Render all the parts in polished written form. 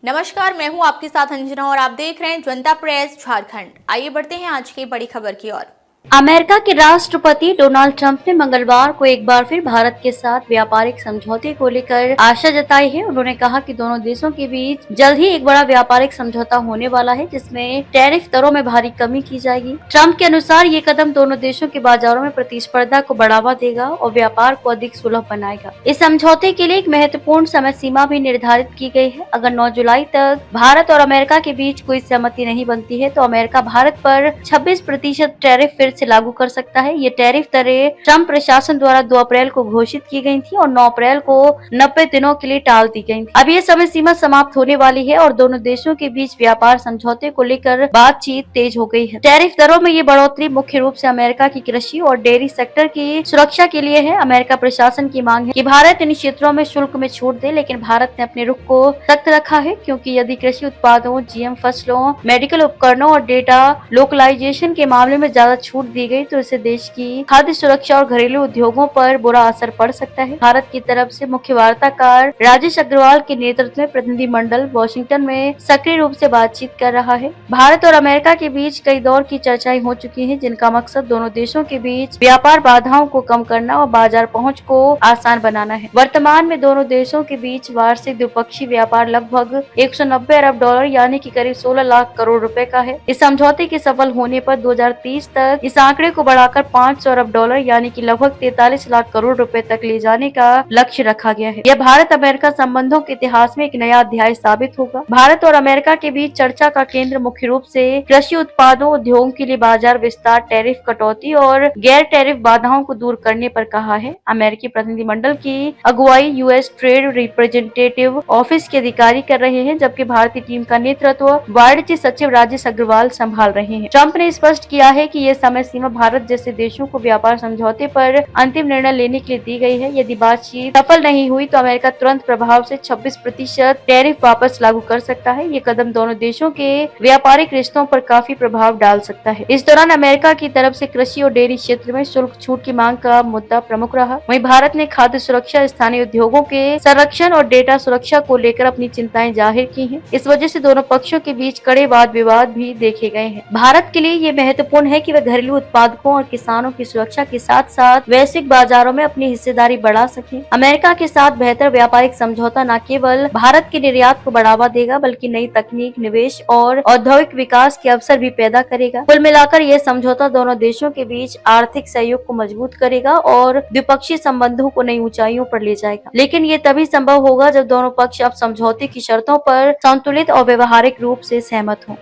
नमस्कार, मैं हूं आपके साथ अंजना और आप देख रहे हैं जनता प्रेस झारखंड। आइए बढ़ते हैं आज की बड़ी खबर की ओर। अमेरिका के राष्ट्रपति डोनाल्ड ट्रंप ने मंगलवार को एक बार फिर भारत के साथ व्यापारिक समझौते को लेकर आशा जताई है। उन्होंने कहा कि दोनों देशों के बीच जल्द ही एक बड़ा व्यापारिक समझौता होने वाला है, जिसमें टैरिफ दरों में भारी कमी की जाएगी। ट्रंप के अनुसार ये कदम दोनों देशों के बाजारों में प्रतिस्पर्धा को बढ़ावा देगा और व्यापार को अधिक सुलभ बनाएगा। इस समझौते के लिए एक महत्वपूर्ण समय सीमा भी निर्धारित की गई है। अगर 9 जुलाई तक भारत और अमेरिका के बीच कोई सहमति नहीं बनती है तो अमेरिका भारत पर 26% टैरिफ फिर से लागू कर सकता है। ये टैरिफ दरें ट्रंप प्रशासन द्वारा 2 अप्रैल को घोषित की गई थी और 9 अप्रैल को 90 दिनों के लिए टाल दी गई थी। अब ये समय सीमा समाप्त होने वाली है और दोनों देशों के बीच व्यापार समझौते को लेकर बातचीत तेज हो गई है। टैरिफ दरों में ये बढ़ोतरी मुख्य रूप से अमेरिका की कृषि और डेयरी सेक्टर की सुरक्षा के लिए है। अमेरिका प्रशासन की मांग है कि भारत इन क्षेत्रों में शुल्क में छूट दे, लेकिन भारत ने अपने रुख को सख्त रखा है, क्योंकि यदि कृषि उत्पादों, जीएम फसलों, मेडिकल उपकरणों और डेटा लोकलाइजेशन के मामले में ज्यादा छूट दी गई तो इससे देश की खाद्य सुरक्षा और घरेलू उद्योगों पर बुरा असर पड़ सकता है। भारत की तरफ से मुख्य वार्ताकार राजेश अग्रवाल के नेतृत्व में प्रतिनिधिमंडल वॉशिंगटन में सक्रिय रूप से बातचीत कर रहा है। भारत और अमेरिका के बीच कई दौर की चर्चाएं हो चुकी हैं, जिनका मकसद दोनों देशों के बीच व्यापार बाधाओं को कम करना और बाजार पहुँच को आसान बनाना है। वर्तमान में दोनों देशों के बीच वार्षिक द्विपक्षीय व्यापार लगभग 190 अरब डॉलर यानी कि करीब 16 लाख करोड़ रुपए का है। इस समझौते के सफल होने पर 2030 तक इस आंकड़े को बढ़ाकर 500 अरब डॉलर यानी कि लगभग 43 लाख करोड़ रुपए तक ले जाने का लक्ष्य रखा गया है। यह भारत अमेरिका संबंधों के इतिहास में एक नया अध्याय साबित होगा। भारत और अमेरिका के बीच चर्चा का केंद्र मुख्य रूप से कृषि उत्पादों, उद्योग के लिए बाजार विस्तार, टैरिफ कटौती और गैर टैरिफ बाधाओं को दूर करने पर कहा है। अमेरिकी प्रतिनिधिमंडल की अगुवाई यूएस ट्रेड रिप्रेजेंटेटिव ऑफिस के अधिकारी कर रहे हैं, जबकि भारतीय टीम का नेतृत्व वाणिज्य सचिव राजेश अग्रवाल संभाल रहे हैं। ट्रंप ने स्पष्ट किया है कि यह समय सीमा भारत जैसे देशों को व्यापार समझौते पर अंतिम निर्णय लेने के लिए दी गई है। यदि बातचीत सफल नहीं हुई तो अमेरिका तुरंत प्रभाव से 26% टैरिफ वापस लागू कर सकता है। ये कदम दोनों देशों के व्यापारिक रिश्तों पर काफी प्रभाव डाल सकता है। इस दौरान अमेरिका की तरफ से कृषि और डेयरी क्षेत्र में शुल्क छूट की मांग का मुद्दा प्रमुख रहा। वहीं भारत ने खाद्य सुरक्षा, स्थानीय उद्योगों के संरक्षण और डेटा सुरक्षा को लेकर अपनी चिंताएं जाहिर की हैं। इस वजह से दोनों पक्षों के बीच कड़े वाद विवाद भी देखे गए हैं। भारत के लिए ये महत्वपूर्ण है कि वह घरेलू उत्पादकों और किसानों की सुरक्षा के साथ साथ वैश्विक बाजारों में अपनी हिस्सेदारी बढ़ा सके। अमेरिका के साथ बेहतर व्यापारिक समझौता न केवल भारत के निर्यात को बढ़ावा देगा, बल्कि नई तकनीक, निवेश और औद्योगिक विकास के अवसर भी पैदा करेगा। कुल मिलाकर यह समझौता दोनों देशों के बीच आर्थिक सहयोग को मजबूत करेगा और द्विपक्षीय संबंधों को नई ऊंचाइयों पर ले जाएगा। लेकिन ये तभी संभव होगा जब दोनों पक्ष अब समझौते की शर्तों पर संतुलित और व्यवहारिक रूप से सहमत हों।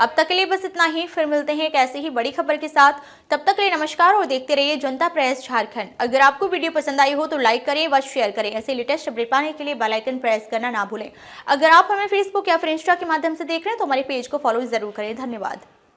अब तक के लिए बस इतना ही। फिर मिलते हैं एक ऐसी ही बड़ी खबर के साथ। तब तक के लिए नमस्कार और देखते रहिए जनता प्रेस झारखंड। अगर आपको वीडियो पसंद आई हो तो लाइक करें व शेयर करें। ऐसे लेटेस्ट अपडेट पाने के लिए बेल आइकन प्रेस करना ना भूलें। अगर आप हमें फेसबुक या फिर इंस्टा के माध्यम से देख रहे हैं तो हमारे पेज को फॉलो जरूर करें। धन्यवाद।